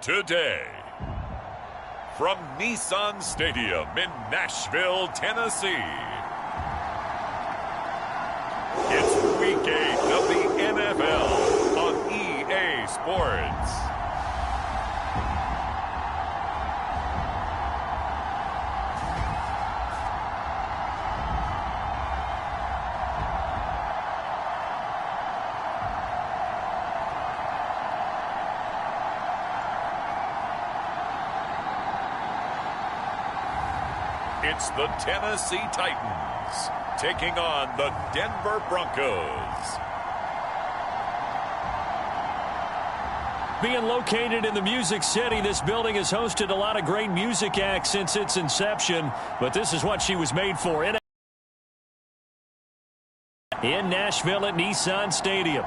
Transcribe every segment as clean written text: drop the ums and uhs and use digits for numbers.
Today, from Nissan Stadium in Nashville, Tennessee, it's Week 8 of the NFL on EA Sports. It's the Tennessee Titans taking on the Denver Broncos. Being located in the Music City, this building has hosted a lot of great music acts since its inception, but this is what she was made for. In Nashville at Nissan Stadium.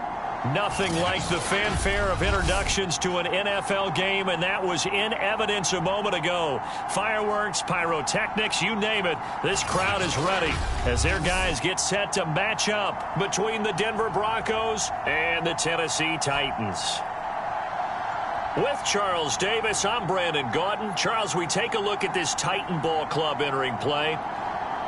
Nothing like the fanfare of introductions to an NFL game, and that was in evidence a moment ago. Fireworks, pyrotechnics, you name it. This crowd is ready as their guys get set to match up between the Denver Broncos and the Tennessee Titans. With Charles Davis, I'm Brandon Gaudin. Charles, we take a look at this Titan Ball Club entering play.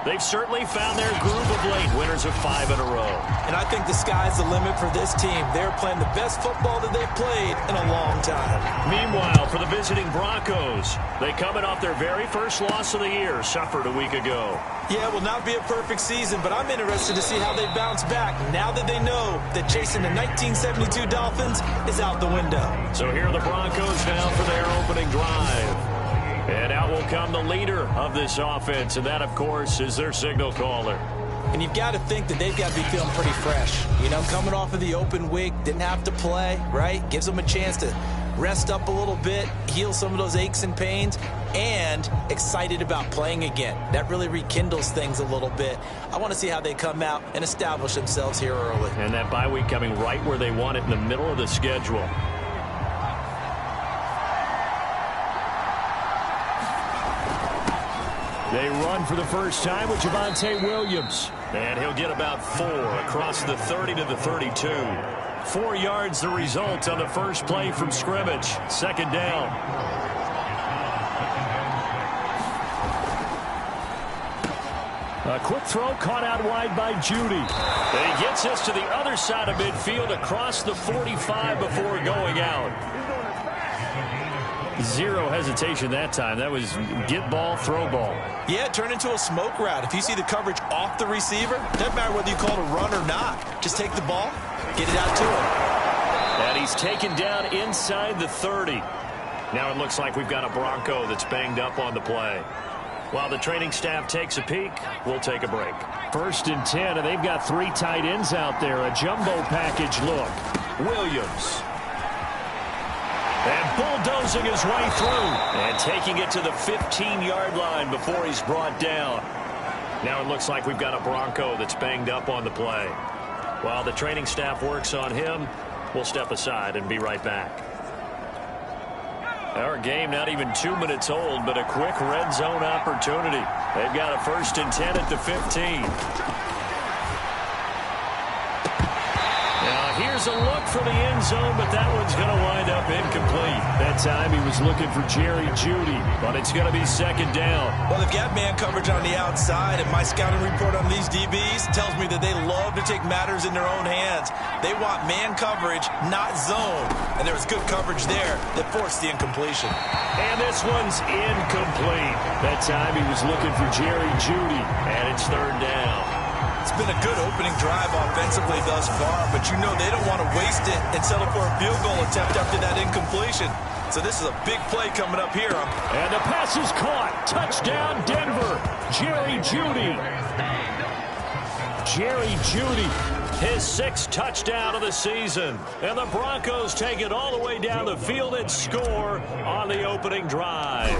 They've certainly found their groove of late, winners of 5 in a row. And I think the sky's the limit for this team. They're playing the best football that they've played in a long time. Meanwhile, for the visiting Broncos, they coming off their very first loss of the year, suffered a week ago. Yeah, it will not be a perfect season, but I'm interested to see how they bounce back now that they know that chasing the 1972 Dolphins is out the window. So here are the Broncos now for their opening drive. And out will come the leader of this offense, and that, of course, is their signal caller. And you've got to think that they've got to be feeling pretty fresh. You know, coming off of the open week, didn't have to play, right? Gives them a chance to rest up a little bit, heal some of those aches and pains, and excited about playing again. That really rekindles things a little bit. I want to see how they come out and establish themselves here early. And that bye week coming right where they want it in the middle of the schedule. They run for the first time with Javonte Williams. And he'll get about 4 across the 30 to the 32. 4 yards the result on the first play from scrimmage. Second down. A quick throw caught out wide by Judy. And he gets us to the other side of midfield across the 45 before going out. Zero hesitation that time. That was get ball, throw ball. Yeah, it turned into a smoke route. If you see the coverage off the receiver, doesn't matter whether you call it a run or not. Just take the ball, get it out to him. And he's taken down inside the 30. Now it looks like we've got a Bronco that's banged up on the play. While the training staff takes a peek, we'll take a break. 1st and 10, and they've got 3 tight ends out there. A jumbo package look. Williams. And bulldozing his way through. And taking it to the 15-yard line before he's brought down. Now it looks like we've got a Bronco that's banged up on the play. While the training staff works on him, we'll step aside and be right back. Our game not even 2 minutes old, but a quick red zone opportunity. They've got a 1st and 10 at the 15. Here's a look for the end zone, but that one's going to wind up incomplete. That time he was looking for Jerry Jeudy, but it's going to be 2nd down. Well, they've got man coverage on the outside, and my scouting report on these DBs tells me that they love to take matters in their own hands. They want man coverage, not zone. And there was good coverage there that forced the incompletion. And this one's incomplete. That time he was looking for Jerry Jeudy, and it's 3rd down. It's been a good opening drive offensively thus far, but you know they don't want to waste it and settle for a field goal attempt after that incompletion. So this is a big play coming up here. And the pass is caught. Touchdown, Denver. Jerry Jeudy. Jerry Jeudy, his 6th touchdown of the season. And the Broncos take it all the way down the field and score on the opening drive.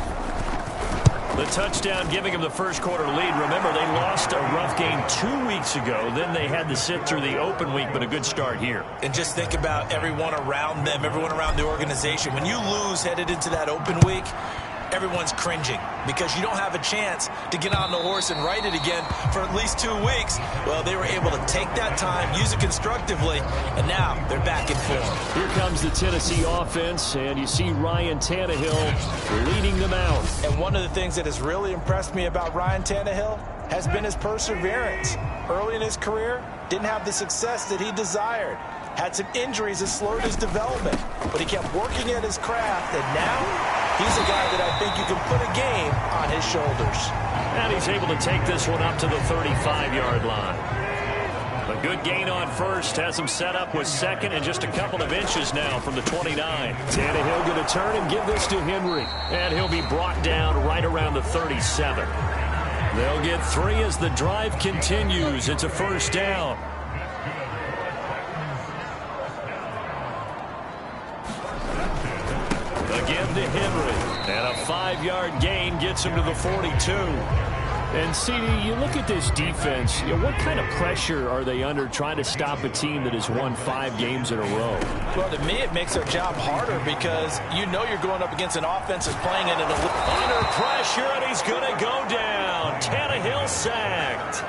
The touchdown giving them the first quarter lead. Remember, they lost a rough game 2 weeks ago. Then they had to sit through the open week, but a good start here. And just think about everyone around them, everyone around the organization. When you lose headed into that open week, everyone's cringing because you don't have a chance to get on the horse and ride it again for at least 2 weeks. Well, they were able to take that time, use it constructively, and now they're back in form. Here comes the Tennessee offense, and you see Ryan Tannehill leading them out. And one of the things that has really impressed me about Ryan Tannehill has been his perseverance. Early in his career, didn't have the success that he desired. Had some injuries that slowed his development, but he kept working at his craft, and now he's a guy that I think you can put a game on his shoulders. And he's able to take this one up to the 35-yard line. A good gain on first, has him set up with second and just a couple of inches now from the 29. Tannehill going to turn and give this to Henry, and he'll be brought down right around the 37. They'll get 3 as the drive continues. It's a first down. Again to Henry, and a 5-yard gain gets him to the 42. And, CD, you look at this defense, what kind of pressure are they under trying to stop a team that has won 5 games in a row? Well, to me, it makes their job harder because you know you're going up against an offense that's playing it under pressure, and he's going to go down. Tannehill sacked.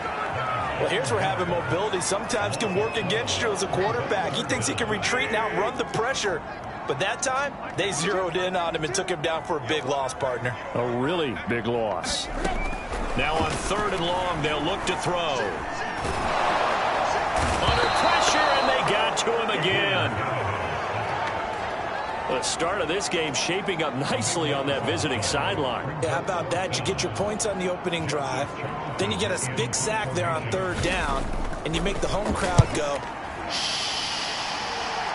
Well, here's where having mobility sometimes can work against you as a quarterback. He thinks he can retreat and outrun the pressure. But that time, they zeroed in on him and took him down for a big loss, partner. A really big loss. Now on 3rd and long, they'll look to throw. Under pressure, and they got to him again. The start of this game shaping up nicely on that visiting sideline. Yeah, how about that? You get your points on the opening drive. Then you get a big sack there on 3rd down, and you make the home crowd go,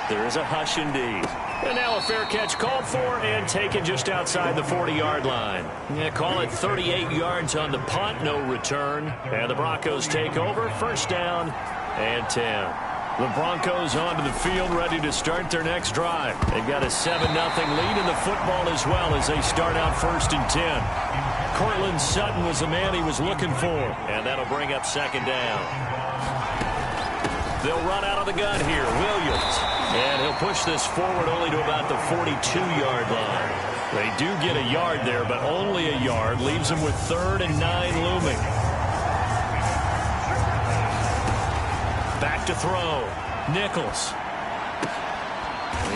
there is a hush indeed. And now a fair catch called for and taken just outside the 40-yard line. Yeah, call it 38 yards on the punt, no return. And the Broncos take over, first down and 10. The Broncos onto the field, ready to start their next drive. They've got a 7-0 lead in the football as well as they start out 1st and 10. Cortland Sutton was the man he was looking for, and that'll bring up 2nd down. They'll run out of the gun here. Williams. And he'll push this forward only to about the 42-yard line. They do get a yard there, but only a yard. Leaves them with 3rd and 9 looming. Back to throw. Nichols.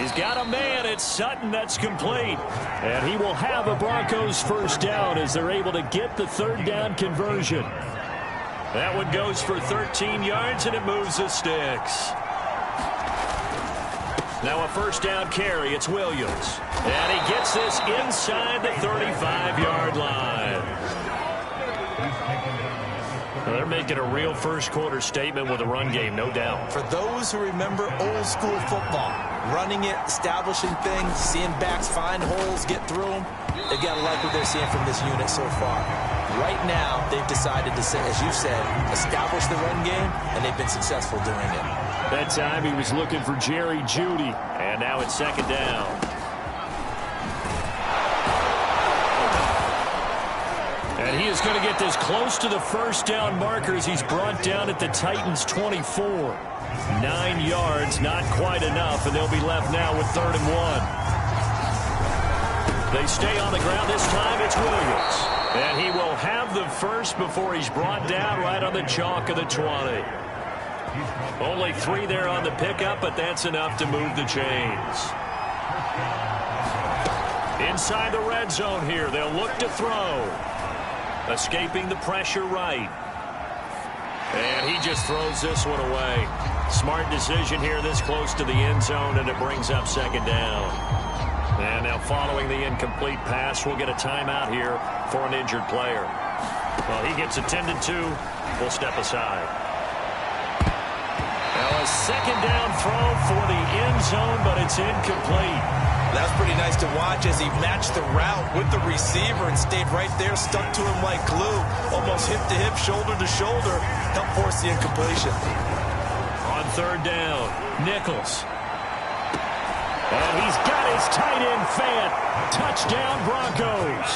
He's got a man. It's Sutton. That's complete. And he will have a Broncos first down as they're able to get the 3rd down conversion. That one goes for 13 yards, and it moves the sticks. Now a first down carry. It's Williams. And he gets this inside the 35-yard line. Well, they're making a real first-quarter statement with a run game, no doubt. For those who remember old-school football, running it, establishing things, seeing backs find holes, get through them, they've got to like what they're seeing from this unit so far. Right now, they've decided to, as you said, establish the run game, and they've been successful doing it. That time he was looking for Jerry Jeudy, and now it's 2nd down. And he is going to get this close to the first down marker as he's brought down at the Titans' 24. 9 yards, not quite enough, and they'll be left now with 3rd and 1. They stay on the ground. This time it's Williams. And he will have the first before he's brought down right on the chalk of the 20. Only 3 there on the pickup, but that's enough to move the chains. Inside the red zone here, they'll look to throw. Escaping the pressure right. And he just throws this one away. Smart decision here this close to the end zone, and it brings up 2nd down. And now following the incomplete pass, we'll get a timeout here for an injured player. Well, he gets attended to. We'll step aside. Now a 2nd down throw for the end zone, but it's incomplete. That's pretty nice to watch as he matched the route with the receiver and stayed right there, stuck to him like glue, almost hip to hip, shoulder to shoulder, helped force the incompletion. On 3rd down, Nichols. And he's got his tight end Fant. Touchdown, Broncos.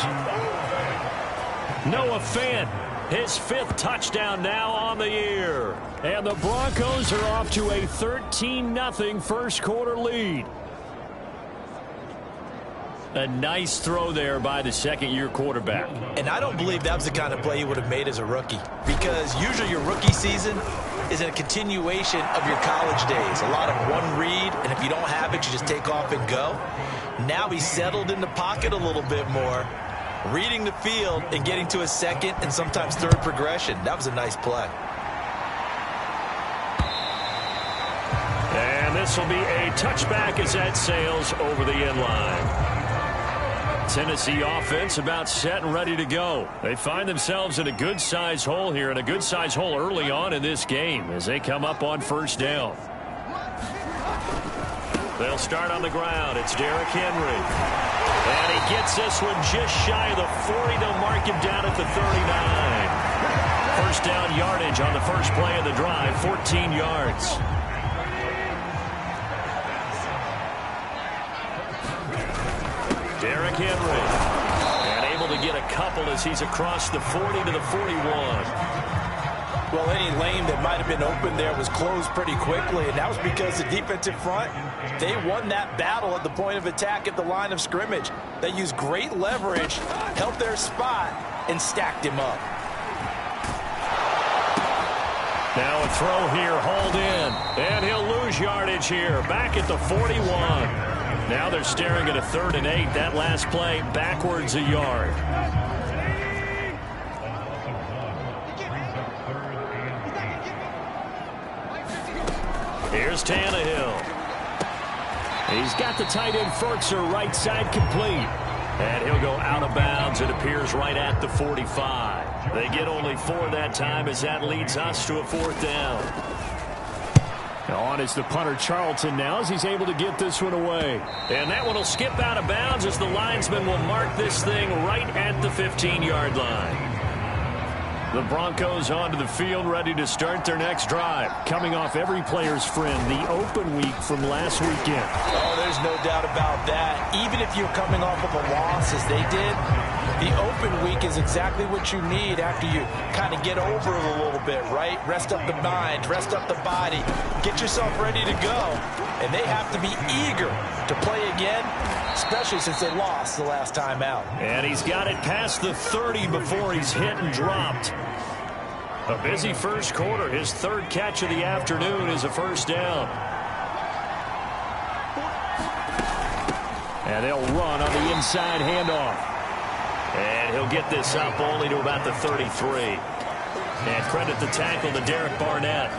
Noah Fant, his 5th touchdown now on the year. And the Broncos are off to a 13-0 first quarter lead. A nice throw there by the second-year quarterback. And I don't believe that was the kind of play he would have made as a rookie, because usually your rookie season is a continuation of your college days. A lot of one read, and if you don't have it, you just take off and go. Now he's settled in the pocket a little bit more, reading the field and getting to a second and sometimes third progression. That was a nice play. And this will be a touchback as that sails over the end line. Tennessee offense about set and ready to go. They find themselves in a good-sized hole here, and a good-sized hole early on in this game as they come up on first down. They'll start on the ground. It's Derrick Henry. And he gets this one just shy of the 40. They'll mark him down at the 39. First down yardage on the first play of the drive, 14 yards. Derrick Henry, and able to get a couple as he's across the 40 to the 41. Well, any lane that might have been open there was closed pretty quickly, and that was because the defensive front, they won that battle at the point of attack at the line of scrimmage. They used great leverage, held their spot, and stacked him up. Now a throw here, hauled in, and he'll lose yardage here, back at the 41. Now they're staring at a 3rd and 8. That last play backwards a yard. Here's Tannehill. He's got the tight end Furtzer right side complete. And he'll go out of bounds. It appears right at the 45. They get only 4 that time as that leads us to a 4th down. On is the punter Charlton now as he's able to get this one away. And that one will skip out of bounds as the linesman will mark this thing right at the 15-yard line. The Broncos onto the field ready to start their next drive. Coming off every player's friend, the open week from last weekend. Oh, there's no doubt about that. Even if you're coming off of a loss as they did, the open week is exactly what you need after you kind of get over it a little bit, right? Rest up the mind, rest up the body, get yourself ready to go. And they have to be eager to play again, especially since they lost the last time out. And he's got it past the 30 before he's hit and dropped. A busy first quarter. His 3rd catch of the afternoon is a first down. And they'll run on the inside handoff. And he'll get this up only to about the 33. And credit the tackle to Derek Barnett.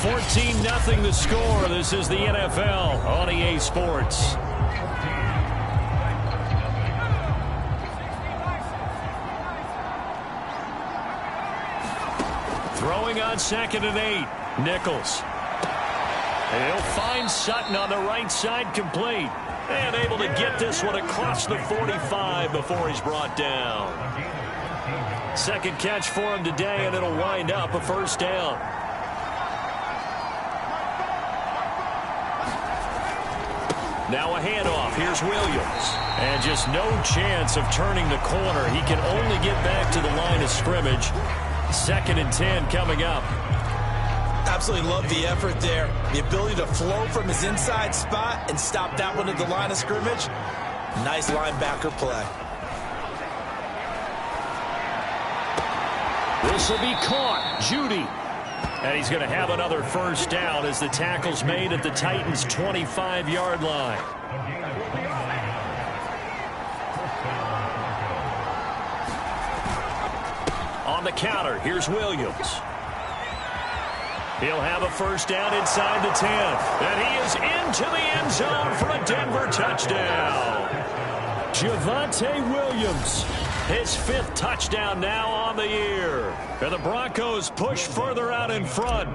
$14-0 the score. This is the NFL on EA Sports. Throwing on 2nd and 8. Nichols. He'll find Sutton on the right side complete. And able to get this one across the 45 before he's brought down. 2nd catch for him today, and it'll wind up a first down. Now a handoff. Here's Williams. And just no chance of turning the corner. He can only get back to the line of scrimmage. 2nd and 10 coming up. Absolutely love the effort there. The ability to flow from his inside spot and stop that one at the line of scrimmage. Nice linebacker play. This will be caught. Judy. And he's going to have another first down as the tackle's made at the Titans' 25-yard line. On the counter, here's Williams. He'll have a first down inside the 10. And he is into the end zone for a Denver touchdown. Javonte Williams. His 5th touchdown now on the year. And the Broncos push further out in front.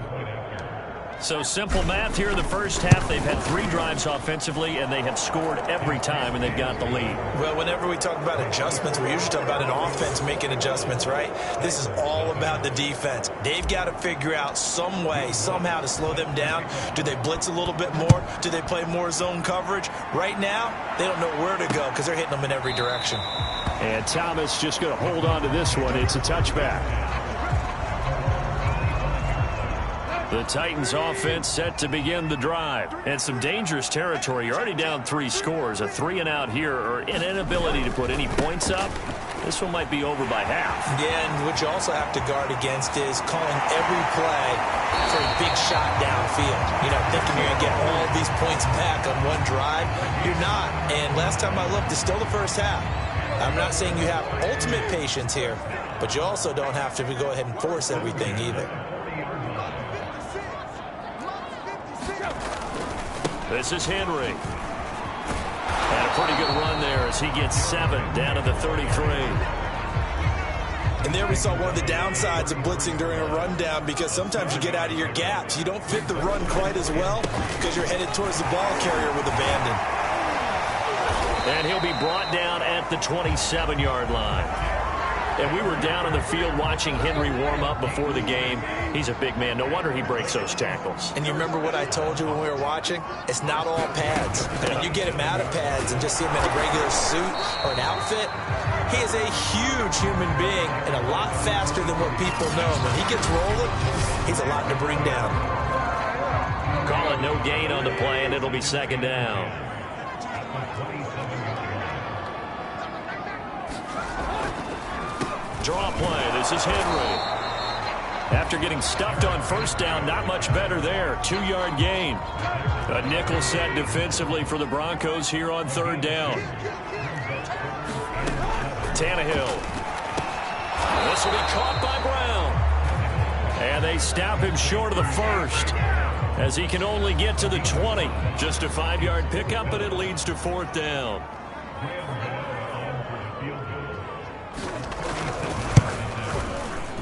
So simple math here in the first half. They've had 3 drives offensively, and they have scored every time, and they've got the lead. Well, whenever we talk about adjustments, we usually talk about an offense making adjustments, right? This is all about the defense. They've got to figure out some way, somehow to slow them down. Do they blitz a little bit more? Do they play more zone coverage? Right now, they don't know where to go because they're hitting them in every direction. And Thomas just going to hold on to this one. It's a touchback. The Titans offense set to begin the drive. And some dangerous territory. You're already down 3 scores. A 3-and-out here or an inability to put any points up. This one might be over by half. Yeah, and what you also have to guard against is calling every play for a big shot downfield. You know, thinking you're going to get all these points back on one drive. You're not. And last time I looked, it's still the first half. I'm not saying you have ultimate patience here, but you also don't have to go ahead and force everything either. This is Henry. And a pretty good run there as he gets 7 down to the 33. And there we saw one of the downsides of blitzing during a rundown, because sometimes you get out of your gaps. You don't fit the run quite as well because you're headed towards the ball carrier with abandon. And he'll be brought down at the 27-yard line. And we were down in the field watching Henry warm up before the game. He's a big man. No wonder he breaks those tackles. And you remember what I told you when we were watching? It's not all pads. I mean, you get him out of pads and just see him in a regular suit or an outfit. He is a huge human being and a lot faster than what people know. When he gets rolling, he's a lot to bring down. Call it no gain on the play, and it'll be 2nd down. Draw play. This is Henry. After getting stuffed on 1st down, not much better there. 2-yard gain. A nickel set defensively for the Broncos here on 3rd down. Tannehill. This will be caught by Brown. And they stop him short of the 1st as he can only get to the 20. Just a 5-yard pickup, and it leads to 4th down.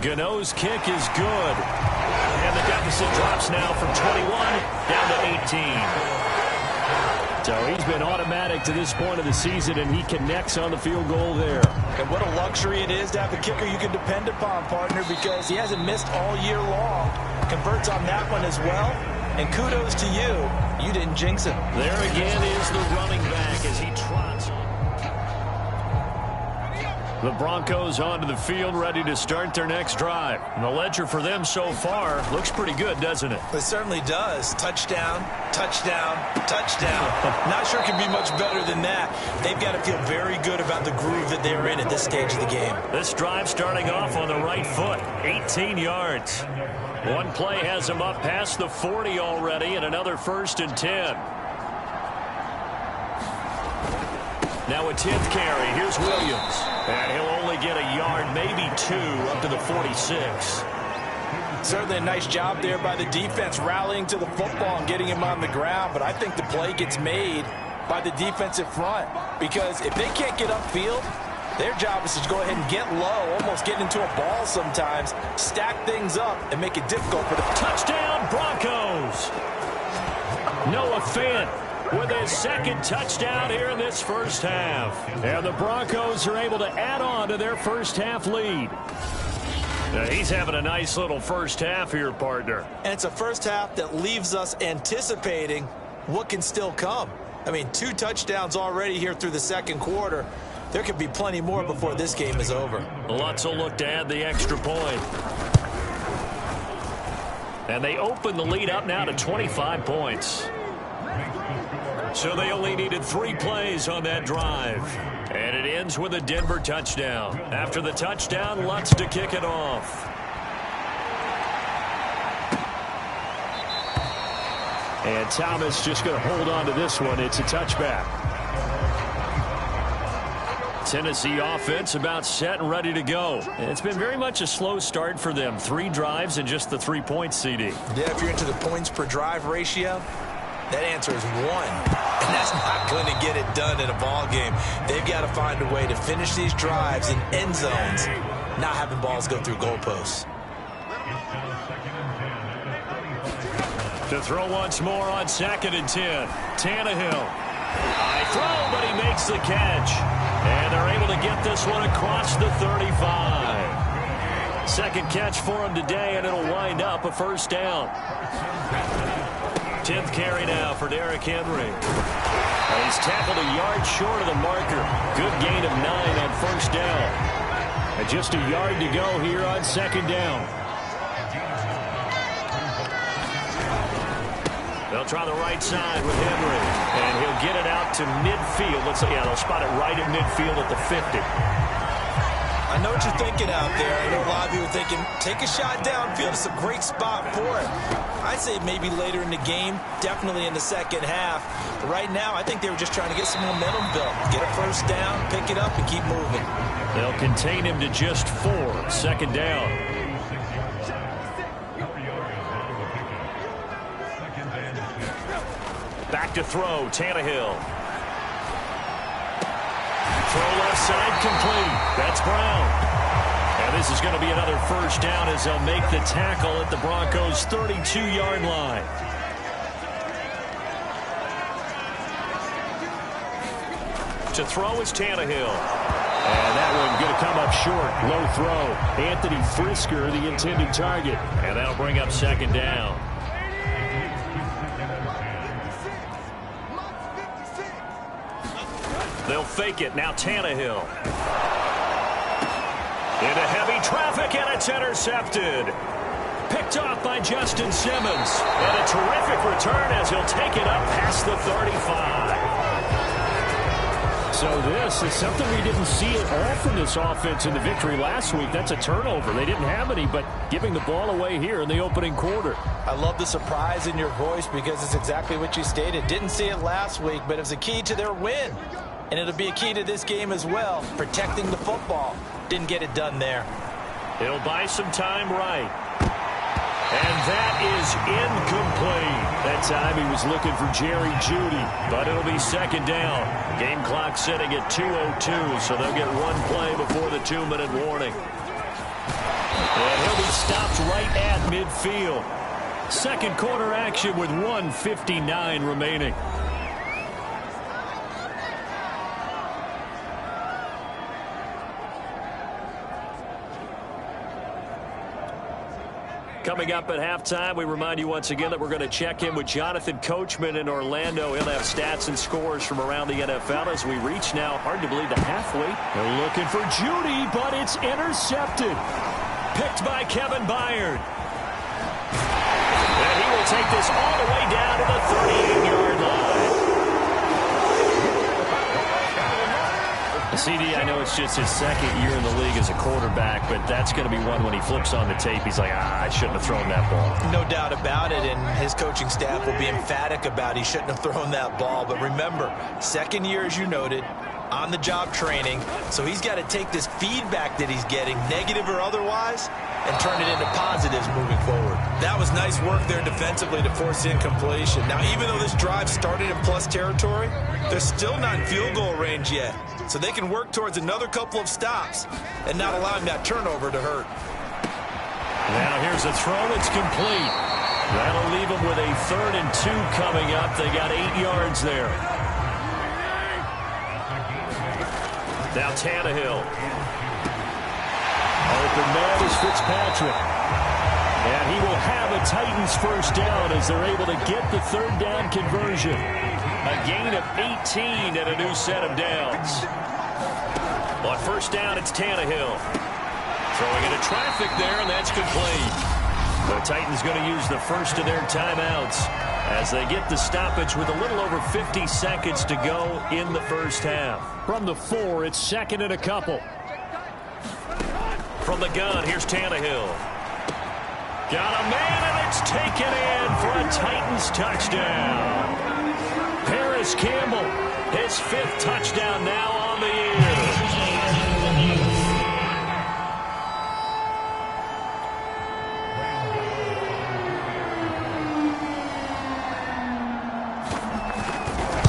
Gano's kick is good. And the deficit drops now from 21 down to 18. So he's been automatic to this point of the season, and he connects on the field goal there. And what a luxury it is to have a kicker you can depend upon, partner, because he hasn't missed all year long. Converts on that one as well. And kudos to you. You didn't jinx him. There again is the running back as he trots. The Broncos onto the field, ready to start their next drive. And the ledger for them so far looks pretty good, doesn't it? It certainly does. Touchdown, touchdown, touchdown. Not sure it can be much better than that. They've got to feel very good about the groove that they're in at this stage of the game. This drive starting off on the right foot, 18 yards. One play has them up past the 40 already, and another 1st and 10. Now a 10th carry. Here's Williams. And he'll only get a yard, maybe 2, up to the 46. Certainly a nice job there by the defense, rallying to the football and getting him on the ground. But I think the play gets made by the defensive front, because if they can't get upfield, their job is to go ahead and get low, almost get into a ball sometimes, stack things up, and make it difficult for the touchdown Broncos. Noah Fant with his 2nd touchdown here in this 1st half. And the Broncos are able to add on to their 1st half lead. Now he's having a nice little 1st half here, partner. And it's a 1st half that leaves us anticipating what can still come. I mean, 2 touchdowns already here through the 2nd quarter. There could be plenty more before this game is over. Lutz will look to add the extra point. And they open the lead up now to 25 points. So they only needed 3 plays on that drive. And it ends with a Denver touchdown. After the touchdown, Lutz to kick it off. And Thomas just going to hold on to this one. It's a touchback. Tennessee offense about set and ready to go. And it's been very much a slow start for them. 3 drives and just the 3 points, CD. Yeah, if you're into the points per drive ratio, that answer is 1. And that's not going to get it done in a ball game. They've got to find a way to finish these drives in end zones, not having balls go through goalposts. To throw once more on 2nd and 10. Tannehill. High throw, but he makes the catch. And they're able to get this one across the 35. 2nd catch for him today, and it'll wind up a 1st down. 10th carry now for Derrick Henry. He's tackled a yard short of the marker. Good gain of 9 on first down. And just a yard to go here on second down. They'll try the right side with Henry. And he'll get it out to midfield. They'll spot it right at midfield at the 50. I know what you're thinking out there. I know a lot of you are thinking, take a shot downfield. It's a great spot for it. I'd say maybe later in the game, definitely in the second half. But right now, I think they were just trying to get some momentum built. Get a first down, pick it up, and keep moving. They'll contain him to just 4. Second down. Back to throw, Tannehill. Throw left side complete. That's Brown. And this is going to be another first down as they'll make the tackle at the Broncos' 32-yard line. To throw is Tannehill. And that one going to come up short. Low throw. Anthony Frisker, the intended target. And that'll bring up second down. They'll fake it. Now Tannehill. Into heavy traffic, and it's intercepted. Picked off by Justin Simmons. And a terrific return as he'll take it up past the 35. So this is something we didn't see at all from this offense in the victory last week. That's a turnover. They didn't have any, but giving the ball away here in the opening quarter. I love the surprise in your voice because it's exactly what you stated. Didn't see it last week, but it was a key to their win. And it'll be a key to this game as well, protecting the football. Didn't get it done there. He'll buy some time right. And that is incomplete. That time he was looking for Jerry Jeudy, but it'll be second down. Game clock sitting at 2:02, so they'll get one play before the 2-minute warning. And he'll be stopped right at midfield. Second quarter action with 1:59 remaining. Coming up at halftime, we remind you once again that we're going to check in with Jonathan Coachman in Orlando. He'll have stats and scores from around the NFL as we reach now, hard to believe, the halfway. They're looking for Jeudy, but it's intercepted. Picked by Kevin Byard. And he will take this all the way down to the 38-yard line. CD, I know it's just his second year in the league as a quarterback, but that's going to be one when he flips on the tape. He's like, I shouldn't have thrown that ball. No doubt about it, and his coaching staff will be emphatic about he shouldn't have thrown that ball. But remember, second year, as you noted, on-the-job training, so he's got to take this feedback that he's getting, negative or otherwise, and turn it into positives moving forward. That was nice work there defensively to force incompletion. Now, even though this drive started in plus territory, they're still not in field goal range yet. So they can work towards another couple of stops and not allowing that turnover to hurt. Now here's a throw. It's complete. That'll leave them with a 3rd and 2 coming up. They got 8 yards there. Now Tannehill. Open man is Fitzpatrick. And he will have a Titans first down as they're able to get the 3rd down conversion. A gain of 18 and a new set of downs. On first down, it's Tannehill. Throwing into traffic there, and that's complete. The Titans going to use the first of their timeouts as they get the stoppage with a little over 50 seconds to go in the first half. From the 4, it's 2nd and a couple. From the gun, here's Tannehill. Got a man, and it's taken in for a Titans touchdown. Paris Campbell, his 5th touchdown now on the year.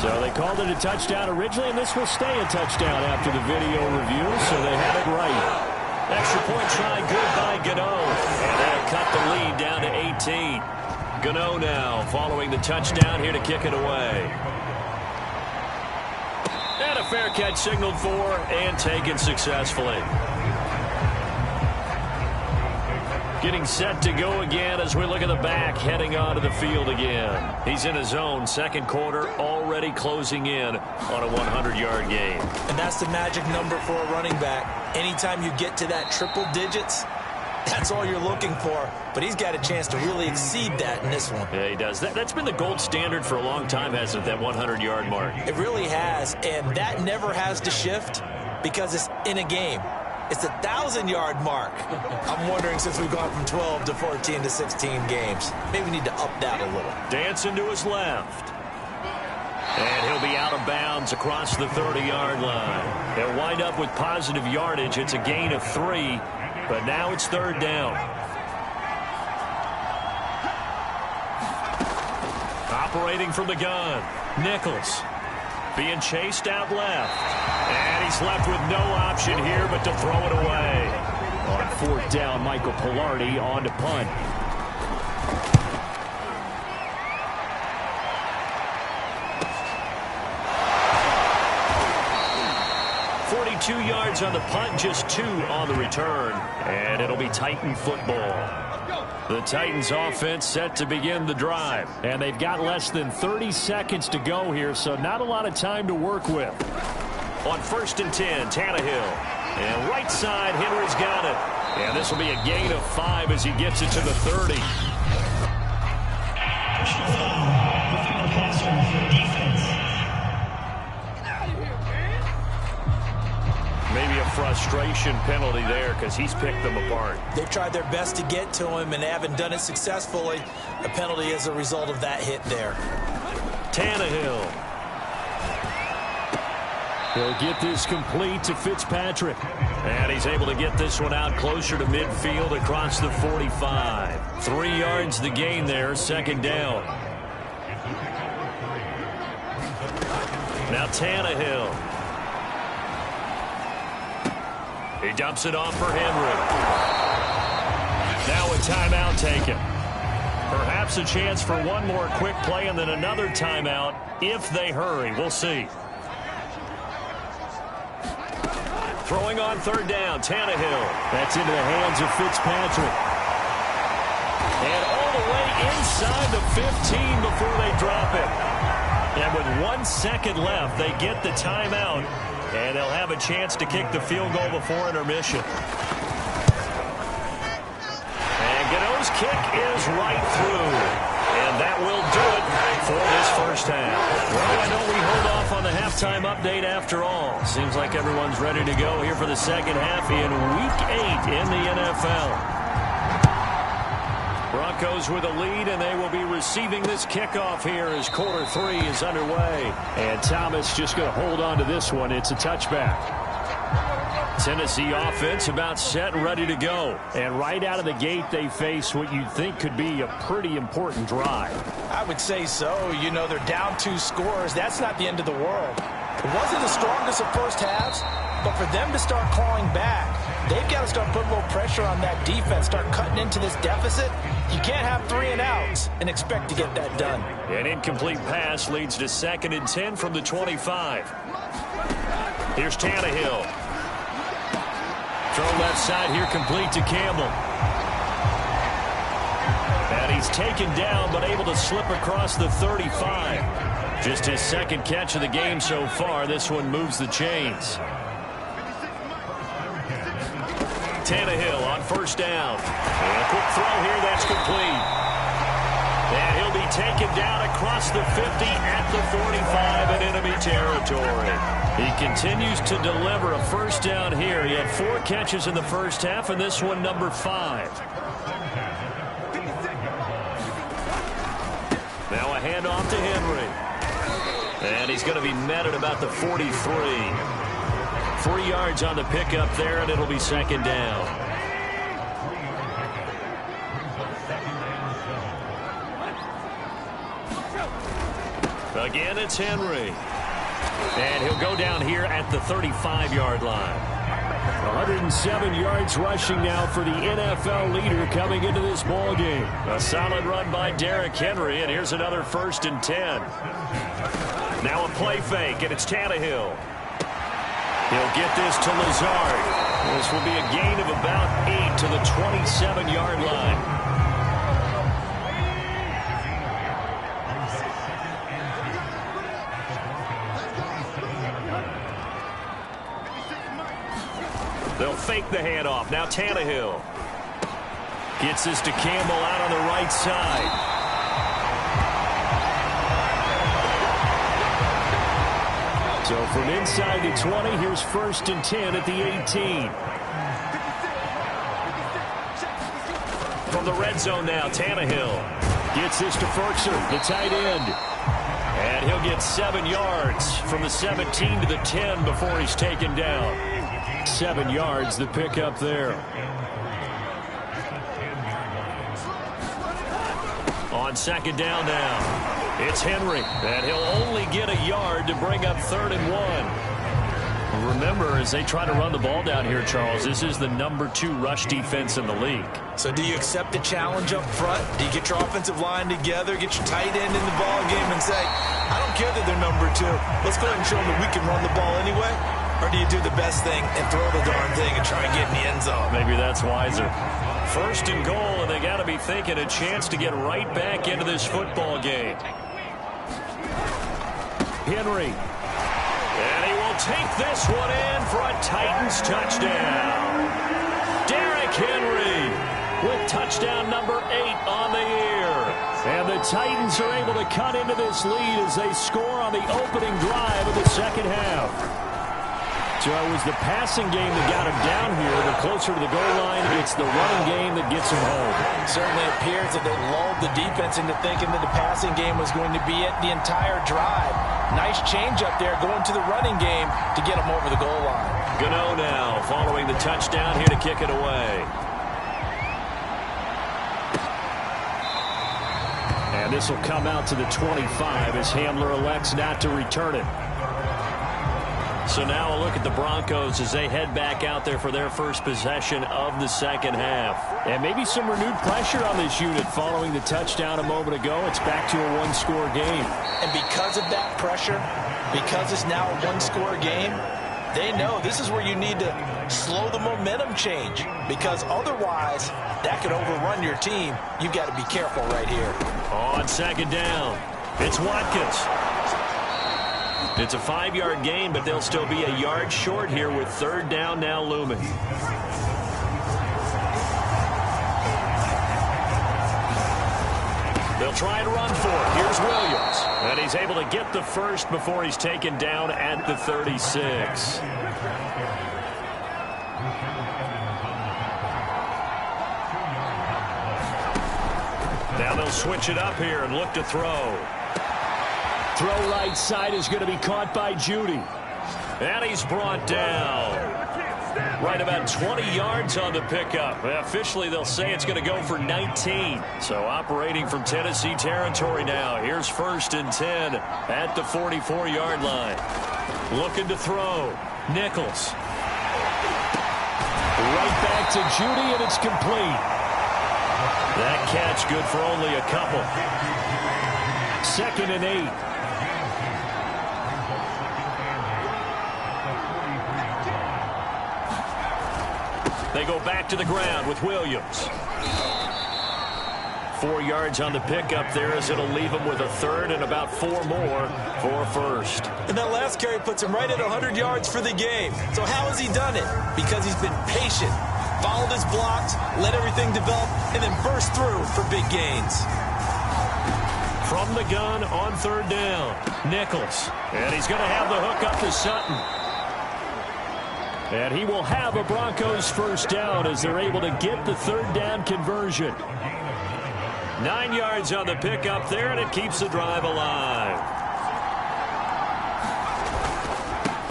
So they called it a touchdown originally, and this will stay a touchdown after the video review, so they had it right. Extra point try good by Gano, and they'll cut the lead down to 18. Gano now following the touchdown here to kick it away. And a fair catch signaled for and taken successfully. Getting set to go again as we look at the back, heading onto the field again. He's in his own second quarter, already closing in on a 100-yard game. And that's the magic number for a running back. Anytime you get to that triple digits, that's all you're looking for. But he's got a chance to really exceed that in this one. Yeah, he does. That's been the gold standard for a long time, hasn't it, that 100-yard mark? It really has, and that never has to shift because it's in a game. It's a 1,000-yard mark. I'm wondering, since we've gone from 12 to 14 to 16 games, maybe we need to up that a little. Dancing to his left. And he'll be out of bounds across the 30-yard line. They'll wind up with positive yardage. It's a gain of 3, but now it's third down. Operating from the gun, Nichols. Being chased out left. And he's left with no option here but to throw it away. On fourth down, Michael Pilardi on to punt. Two yards on the punt, just 2 on the return. And it'll be Titan football. The Titans offense set to begin the drive. And they've got less than 30 seconds to go here, so not a lot of time to work with. On 1st and 10, Tannehill. And right side, Henry's got it. And this will be a gain of 5 as he gets it to the 30. Maybe a frustration penalty there because he's picked them apart. They've tried their best to get to him and they haven't done it successfully. A penalty as a result of that hit there. Tannehill. He'll get this complete to Fitzpatrick. And he's able to get this one out closer to midfield across the 45. 3 yards the gain there, second down. Now Tannehill. He dumps it off for Henry. Now a timeout taken. Perhaps a chance for one more quick play and then another timeout if they hurry. We'll see. Throwing on third down, Tannehill. That's into the hands of Fitzpatrick. And all the way inside the 15 before they drop it. And with 1 second left, they get the timeout. And they'll have a chance to kick the field goal before intermission. And Gano's kick is right through. And that will do it for this first half. Well, I know we hold off on the halftime update after all. Seems like everyone's ready to go here for the second half in Week 8 in the NFL. Broncos with a lead, and they will be receiving this kickoff here as quarter 3 is underway. And Thomas just going to hold on to this one. It's a touchback. Tennessee offense about set and ready to go. And right out of the gate, they face what you'd think could be a pretty important drive. I would say so. You know, they're down 2 scores. That's not the end of the world. It wasn't the strongest of first halves, but for them to start clawing back, they've got to start putting a little pressure on that defense, start cutting into this deficit. You can't have 3 and outs and expect to get that done. An incomplete pass leads to 2nd and 10 from the 25. Here's Tannehill. Throw left side here, complete to Campbell. And he's taken down, but able to slip across the 35. Just his 2nd catch of the game so far. This one moves the chains. Tannehill on first down. And a quick throw here, that's complete. And he'll be taken down across the 50 at the 45 in enemy territory. He continues to deliver a first down here. He had 4 catches in the first half, and this one number 5. Now a handoff to Henry. And he's going to be met at about the 43. 3 yards on the pickup there, and it'll be second down. Again, it's Henry. And he'll go down here at the 35-yard line. 107 yards rushing now for the NFL leader coming into this ball game. A solid run by Derrick Henry, and here's another 1st and 10. Now a play fake, and it's Tannehill. He'll get this to Lazard. This will be a gain of about 8 to the 27-yard line. They'll fake the handoff. Now Tannehill gets this to Campbell out on the right side. So from inside the 20, here's 1st and 10 at the 18. From the red zone now, Tannehill gets this to Ferkser, the tight end. And he'll get 7 yards from the 17 to the 10 before he's taken down. 7 yards, the pickup there. On 2nd down now. It's Henry, and he'll only get a yard to bring up 3rd and 1. Remember, as they try to run the ball down here, Charles, this is the number 2 rush defense in the league. So do you accept the challenge up front? Do you get your offensive line together, get your tight end in the ball game and say, I don't care that they're number 2. Let's go ahead and show them that we can run the ball anyway? Or do you do the best thing and throw the darn thing and try and get in the end zone? Maybe that's wiser. 1st and goal, and they got to be thinking a chance to get right back into this football game. Henry. And he will take this one in for a Titans touchdown. Derrick Henry with touchdown number 8 on the year. And the Titans are able to cut into this lead as they score on the opening drive of the 2nd half. So it was the passing game that got him down here. The closer to the goal line, it's the running game that gets him home. Certainly appears that they lulled the defense into thinking that the passing game was going to be it the entire drive. Nice change up there going to the running game to get him over the goal line. Gano now following the touchdown here to kick it away. And this will come out to the 25 as Hamler elects not to return it. So now a look at the Broncos as they head back out there for their first possession of the 2nd half. And maybe some renewed pressure on this unit following the touchdown a moment ago. It's back to a 1-score game. And because of that pressure, because it's now a 1-score game, they know this is where you need to slow the momentum change. Because otherwise, that could overrun your team. You've got to be careful right here. On 2nd down, it's Watkins. It's a 5-yard gain, but they'll still be a yard short here with 3rd down now looming. They'll try and run for it. Here's Williams. And he's able to get the first before he's taken down at the 36. Now they'll switch it up here and look to throw. Throw right side is going to be caught by Judy. And he's brought down. Right about 20 yards on the pickup. Officially, they'll say it's going to go for 19. So operating from Tennessee territory now. Here's 1st and 10 at the 44-yard line. Looking to throw. Nichols. Right back to Judy, and it's complete. That catch good for only a couple. 2nd and 8. They go back to the ground with Williams. 4 yards on the pickup there as it'll leave him with a 3rd and about 4 more for 1st. And that last carry puts him right at 100 yards for the game. So how has he done it? Because he's been patient, followed his blocks, let everything develop, and then burst through for big gains. From the gun on 3rd down, Nichols. And he's going to have the hook up to Sutton. And he will have a Broncos 1st down as they're able to get the 3rd down conversion. 9 yards on the pickup there, and it keeps the drive alive.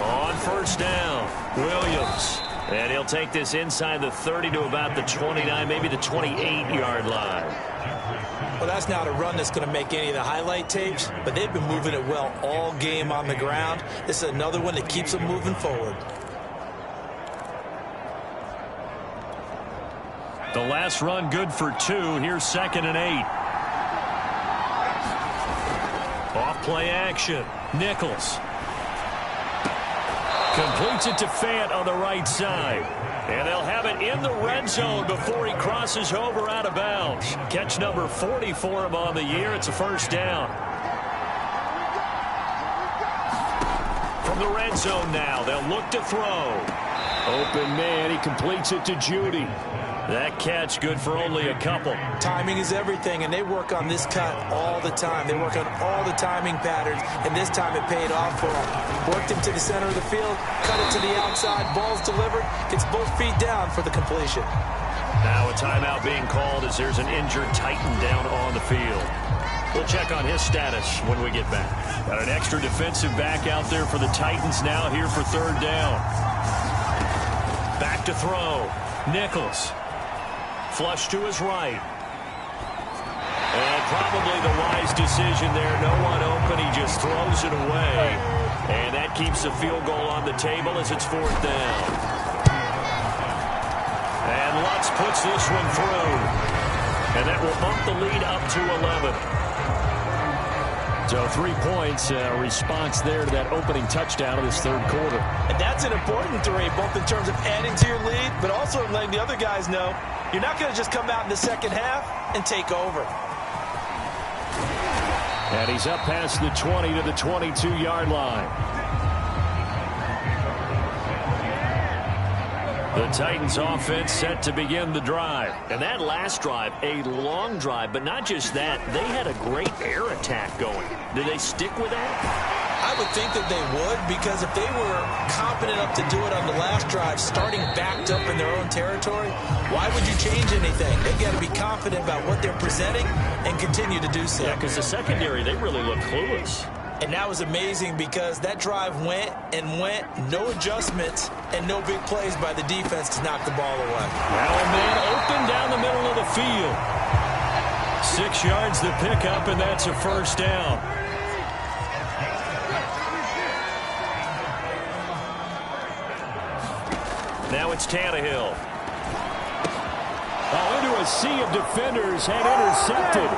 On 1st down, Williams. And he'll take this inside the 30 to about the 29, maybe the 28-yard line. Well, that's not a run that's going to make any of the highlight tapes, but they've been moving it well all game on the ground. This is another one that keeps them moving forward. The last run good for 2. Here's 2nd and 8. Off play action. Nichols. Completes it to Fant on the right side. And they'll have it in the red zone before he crosses over out of bounds. Catch number 40 for him on the year. It's a first down. From the red zone now, they'll look to throw. Open man, he completes it to Judy. That catch good for only a couple. Timing is everything, and they work on this cut all the time. They work on all the timing patterns, and this time it paid off for them. Worked him to the center of the field, cut it to the outside, ball's delivered, gets both feet down for the completion. Now a timeout being called as there's an injured Titan down on the field. We'll check on his status when we get back. Got an extra defensive back out there for the Titans now here for third down. Back to throw. Nichols. Flush to his right. And probably the wise decision there. No one open. He just throws it away. And that keeps the field goal on the table as it's fourth down. And Lutz puts this one through. And that will bump the lead up to 11. So 3 points, response there to that opening touchdown of this third quarter. And that's an important 3, both in terms of adding to your lead, but also letting the other guys know you're not going to just come out in the second half and take over. And he's up past the 20 to the 22-yard line. The Titans offense set to begin the drive. And that last drive, a long drive, but not just that. They had a great air attack going. Do they stick with that? I would think that they would, because if they were confident enough to do it on the last drive, starting backed up in their own territory, why would you change anything? They've got to be confident about what they're presenting and continue to do so. Yeah, because the secondary, they really look clueless. And that was amazing because that drive went and went, no adjustments and no big plays by the defense to knock the ball away. Now a man open down the middle of the field. 6 yards the pickup, and that's a first down. Now it's Tannehill. Into a sea of defenders and intercepted.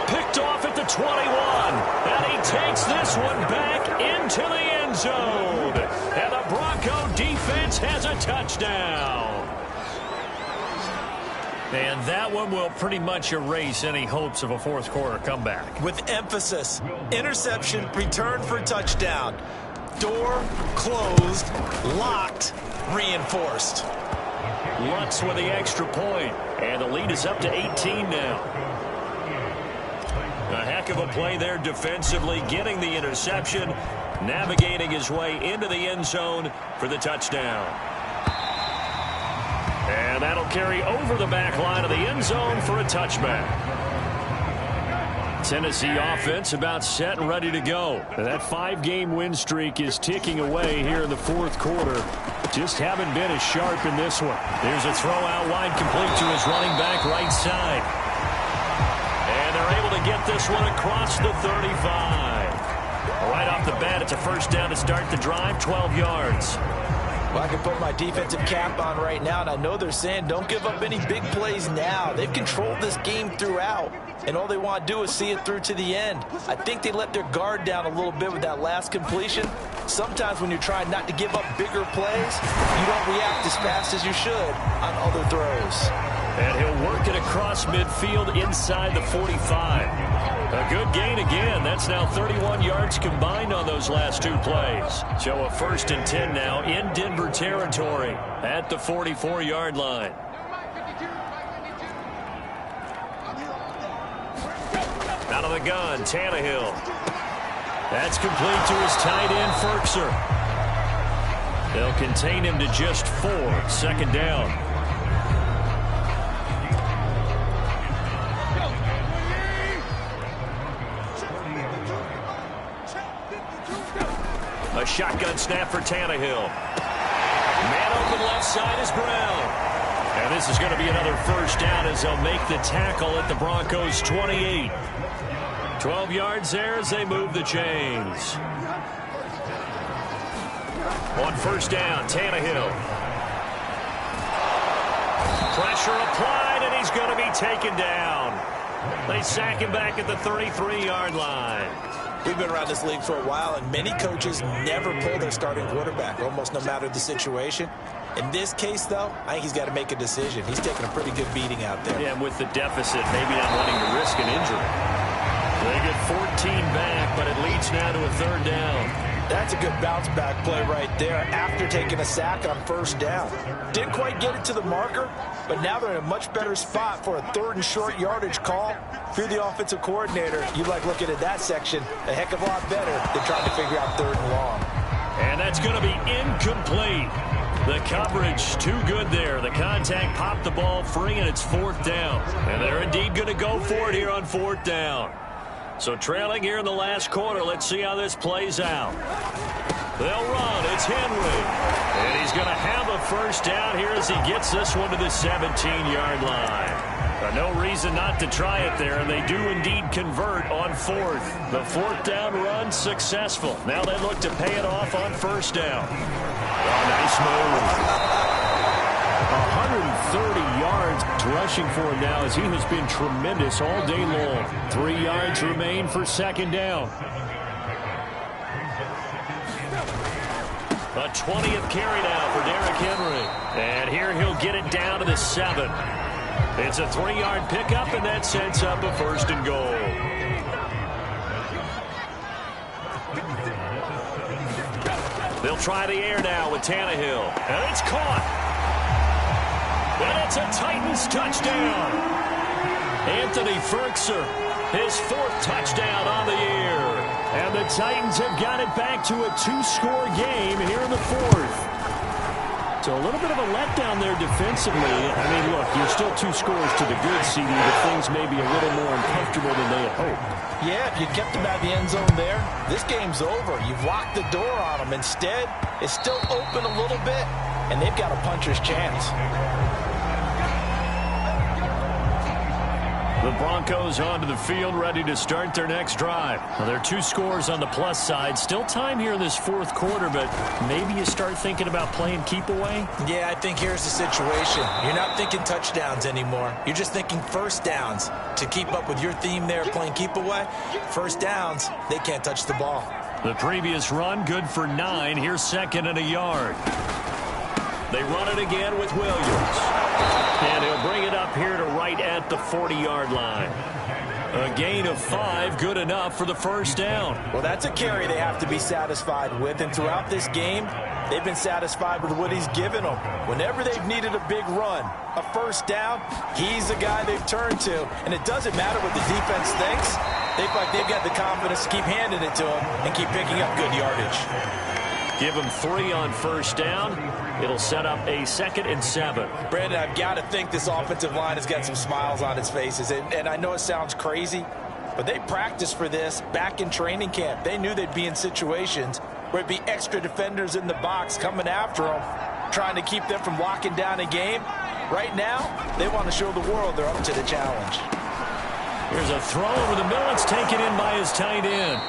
Picked off at the 21. And he takes this one back into the end zone. And the Bronco defense has a touchdown. And that one will pretty much erase any hopes of a fourth quarter comeback. With emphasis, interception, return for touchdown. Door closed, locked, reinforced. Lutz with the extra point. And the lead is up to 18 now. A heck of a play there defensively, getting the interception, navigating his way into the end zone for the touchdown. And that'll carry over the back line of the end zone for a touchback. Tennessee offense about set and ready to go. That 5-game win streak is ticking away here in the fourth quarter. Just haven't been as sharp in this one. There's a throw out wide, complete to his running back right side. And they're able to get this one across the 35. Right off the bat, it's a first down to start the drive, 12 yards. Well, I can put my defensive cap on right now, and I know they're saying don't give up any big plays now. They've controlled this game throughout, and all they want to do is see it through to the end. I think they let their guard down a little bit with that last completion. Sometimes when you're trying not to give up bigger plays, you don't react as fast as you should on other throws. And he'll work it across midfield inside the 45. A good gain again. That's now 31 yards combined on those last 2 plays. So a 1st and 10 now in Denver territory at the 44-yard line. Out of the gun, Tannehill. That's complete to his tight end, Ferkser. They'll contain him to just 4. 2nd down. A shotgun snap for Tannehill. Man open left side is Brown. And this is going to be another first down as they'll make the tackle at the Broncos' 28. 12 yards there as they move the chains. On first down, Tannehill. Pressure applied, and he's going to be taken down. They sack him back at the 33-yard line. We've been around this league for a while, and many coaches never pull their starting quarterback, almost no matter the situation. In this case, though, I think he's got to make a decision. He's taking a pretty good beating out there. Yeah, and with the deficit, maybe not wanting to risk an injury. They get 14 back, but it leads now to a third down. That's a good bounce-back play right there after taking a sack on first down. Didn't quite get it to the marker, but now they're in a much better spot for a third and short yardage call. If you're the offensive coordinator, you like looking at that section a heck of a lot better than trying to figure out third and long. And that's going to be incomplete. The coverage too good there. The contact popped the ball free, and it's fourth down. And they're indeed going to go for it here on fourth down. So trailing here in the last quarter, let's see how this plays out. They'll run. It's Henry. And he's going to have a first down here as he gets this one to the 17-yard line. No reason not to try it there, and they do indeed convert on fourth. The fourth down run successful. Now they look to pay it off on first down. Oh, nice move. 130 yards rushing for him now as he has been tremendous all day long. 3 yards remain for second down. A 20th carry now for Derrick Henry. And here he'll get it down to the 7. It's a 3-yard pickup, and that sets up a first and goal. They'll try the air now with Tannehill. And it's caught. And it's a Titans touchdown. Anthony Ferkser, his fourth touchdown on the year. And the Titans have got it back to a 2-score game here in the fourth. So a little bit of a letdown there defensively. I mean, look, you're still 2 scores to the good, CD, but things may be a little more uncomfortable than they had hoped. Yeah, if you kept them out of the end zone there, this game's over. You've locked the door on them. Instead, it's still open a little bit, and they've got a puncher's chance. The Broncos onto the field, ready to start their next drive. Now, there are 2 scores on the plus side. Still time here in this fourth quarter, but maybe you start thinking about playing keep away? Yeah, I think here's the situation. You're not thinking touchdowns anymore. You're just thinking first downs. To keep up with your theme there, playing keep away, first downs, they can't touch the ball. The previous run, good for 9. Here's second and a yard. They run it again with Williams. And he'll bring it up here to right at the 40-yard line. A gain of 5, good enough for the first down. Well, that's a carry they have to be satisfied with. And throughout this game, they've been satisfied with what he's given them. Whenever they've needed a big run, a first down, he's the guy they've turned to. And it doesn't matter what the defense thinks. They feel like they've got the confidence to keep handing it to him and keep picking up good yardage. Give him 3 on first down. It'll set up a 2nd and 7. Brandon, I've got to think this offensive line has got some smiles on its faces. And I know it sounds crazy, but they practiced for this back in training camp. They knew they'd be in situations where it'd be extra defenders in the box coming after them, trying to keep them from locking down a game. Right now, they want to show the world they're up to the challenge. Here's a throw over the middle. It's taken in by his tight end.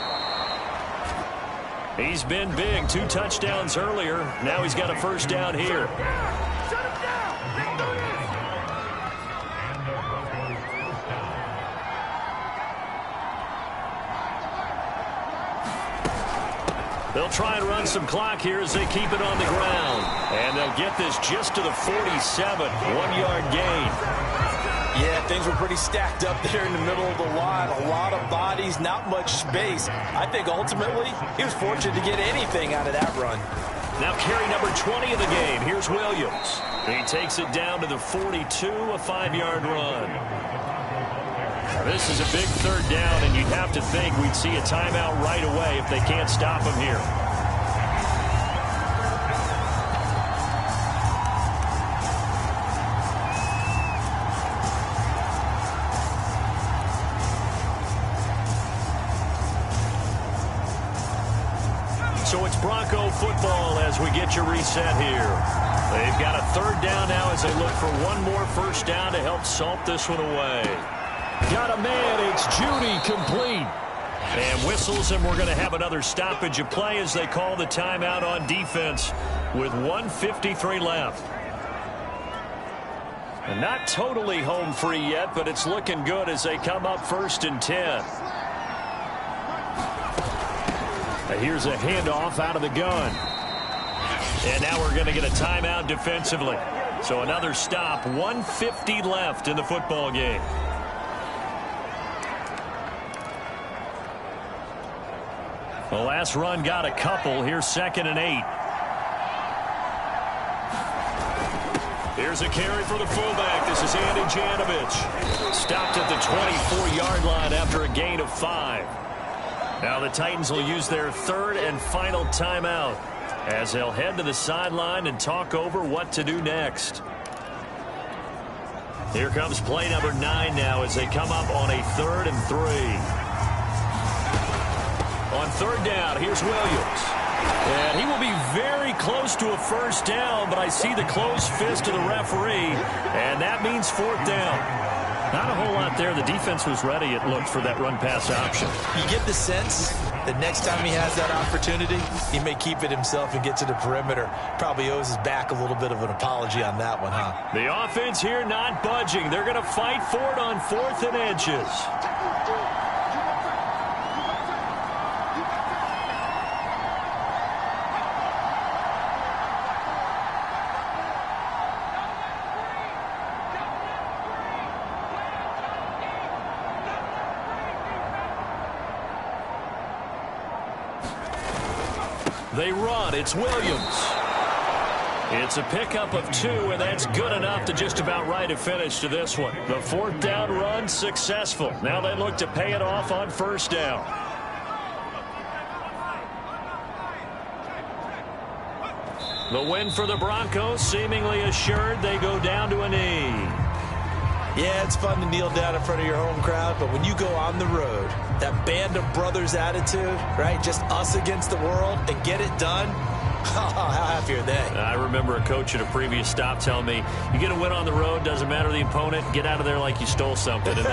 He's been big. 2 touchdowns earlier. Now he's got a first down here. They'll try and run some clock here as they keep it on the ground. And they'll get this just to the 47. 1-yard gain. Yeah, things were pretty stacked up there in the middle of the line. A lot of bodies, not much space. I think ultimately he was fortunate to get anything out of that run. Now carry number 20 of the game. Here's Williams. He takes it down to the 42, a 5-yard run. This is a big third down, and you'd have to think we'd see a timeout right away if they can't stop him here. So it's Bronco football as we get you reset here. They've got a third down now as they look for one more first down to help salt this one away. Got a man. It's Judy complete. And whistles, and we're going to have another stoppage of play as they call the timeout on defense with 1:53 left. And not totally home free yet, but it's looking good as they come up 1st and 10. And here's a handoff out of the gun. And now we're going to get a timeout defensively. So another stop, 1:50 left in the football game. The last run got a couple. Here's 2nd and 8. Here's a carry for the fullback. This is Andy Janovich. Stopped at the 24-yard line after a gain of 5. Now the Titans will use their 3rd and final timeout as they'll head to the sideline and talk over what to do next. Here comes play number 9 now as they come up on a 3rd and 3. On 3rd down, here's Williams. And he will be very close to a first down, but I see the closed fist of the referee, and that means 4th down. Not a whole lot there. The defense was ready, it looked, for that run-pass option. You get the sense that next time he has that opportunity, he may keep it himself and get to the perimeter. Probably owes his back a little bit of an apology on that one, huh? The offense here not budging. They're going to fight for it on 4th and inches. They run. It's Williams. It's a pickup of 2, and that's good enough to just about write a finish to this one. The 4th down run successful. Now they look to pay it off on 1st down. The win for the Broncos seemingly assured. They go down to a knee. Yeah, it's fun to kneel down in front of your home crowd, but when you go on the road, that band of brothers attitude, right, just us against the world, and get it done, how happy are they? I remember a coach at a previous stop telling me, you get a win on the road, doesn't matter the opponent, get out of there like you stole something, and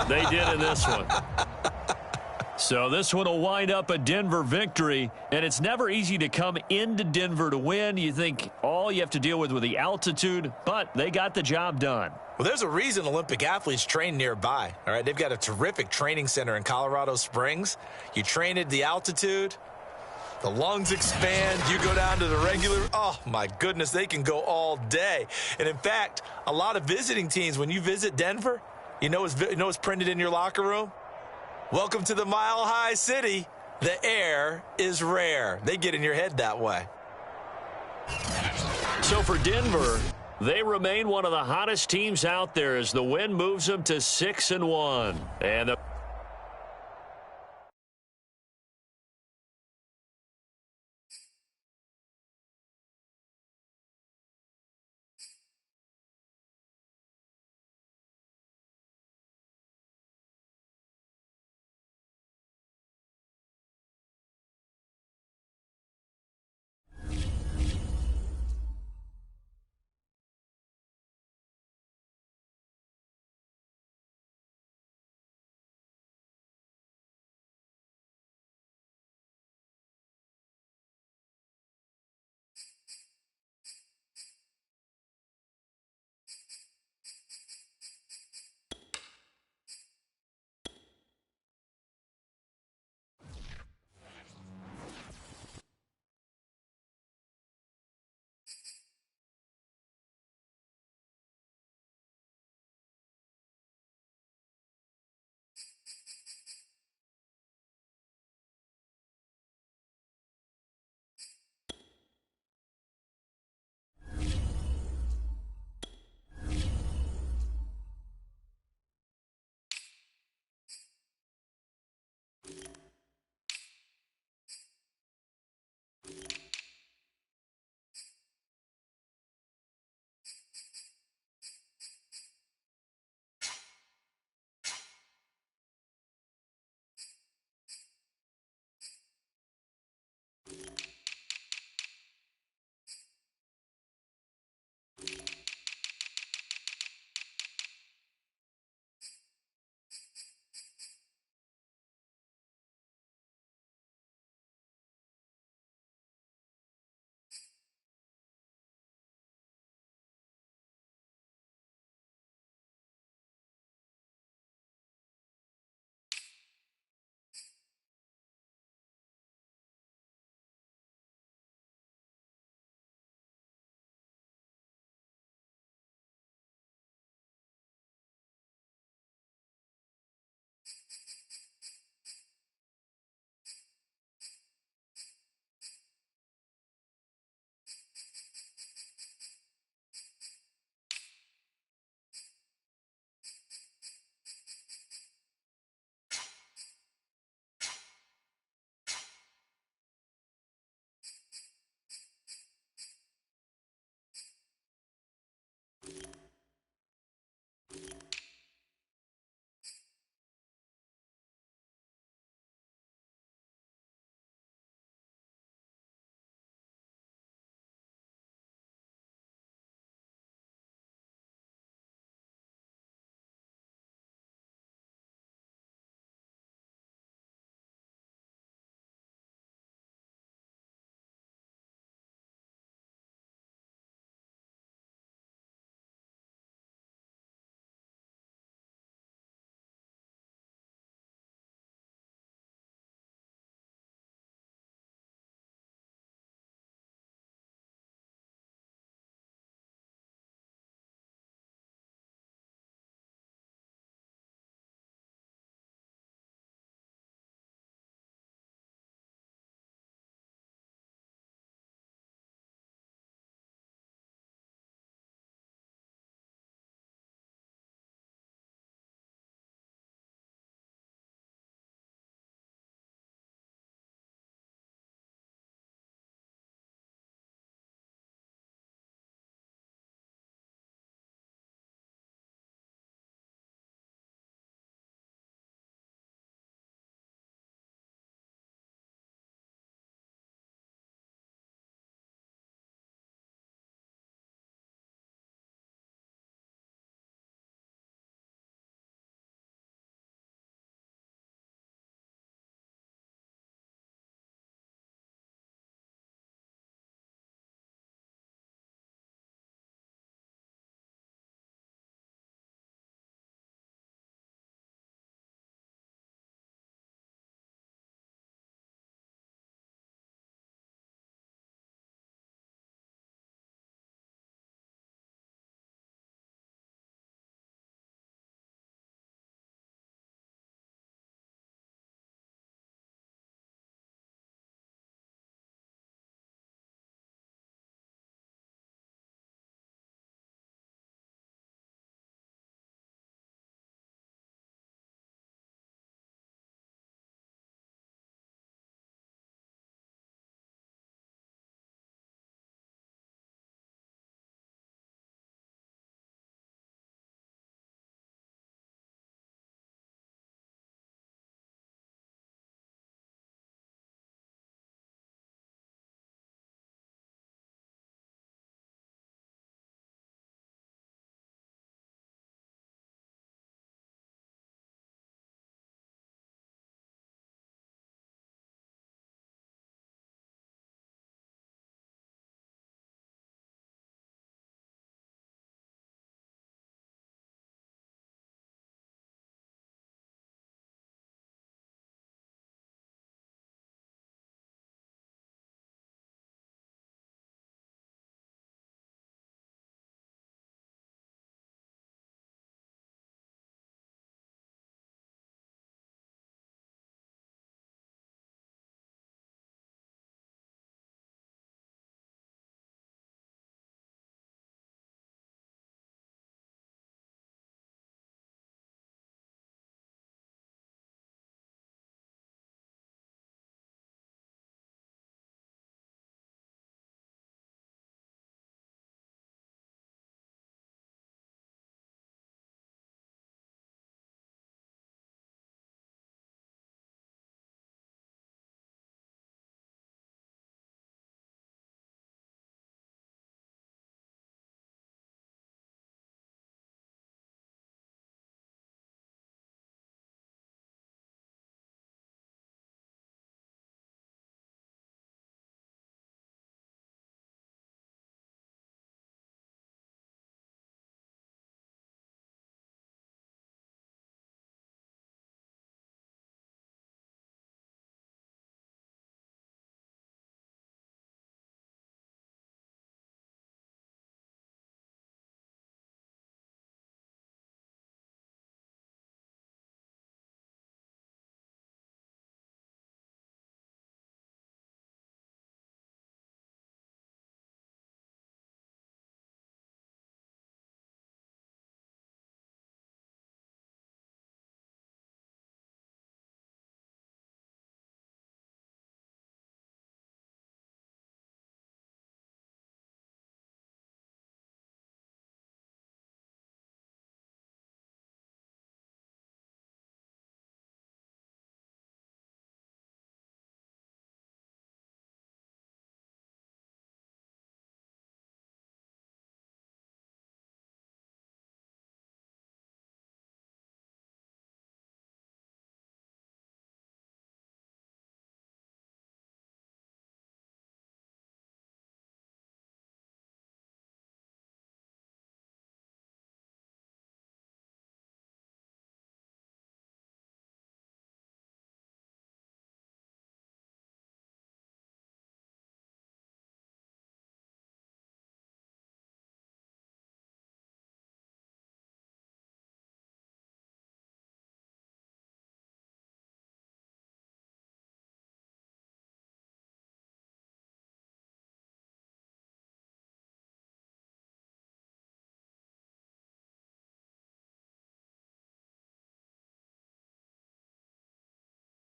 they did in this one. So this one will wind up a Denver victory, and it's never easy to come into Denver to win. You think all you have to deal with the altitude, but they got the job done. Well, there's a reason Olympic athletes train nearby, all right? They've got a terrific training center in Colorado Springs. You train at the altitude, the lungs expand, you go down to the regular, oh, my goodness, they can go all day. And, in fact, a lot of visiting teams, when you visit Denver, you know what's printed in your locker room? Welcome to the Mile High City. The air is rare. They get in your head that way. So for Denver, they remain one of the hottest teams out there as the win moves them to 6-1. And the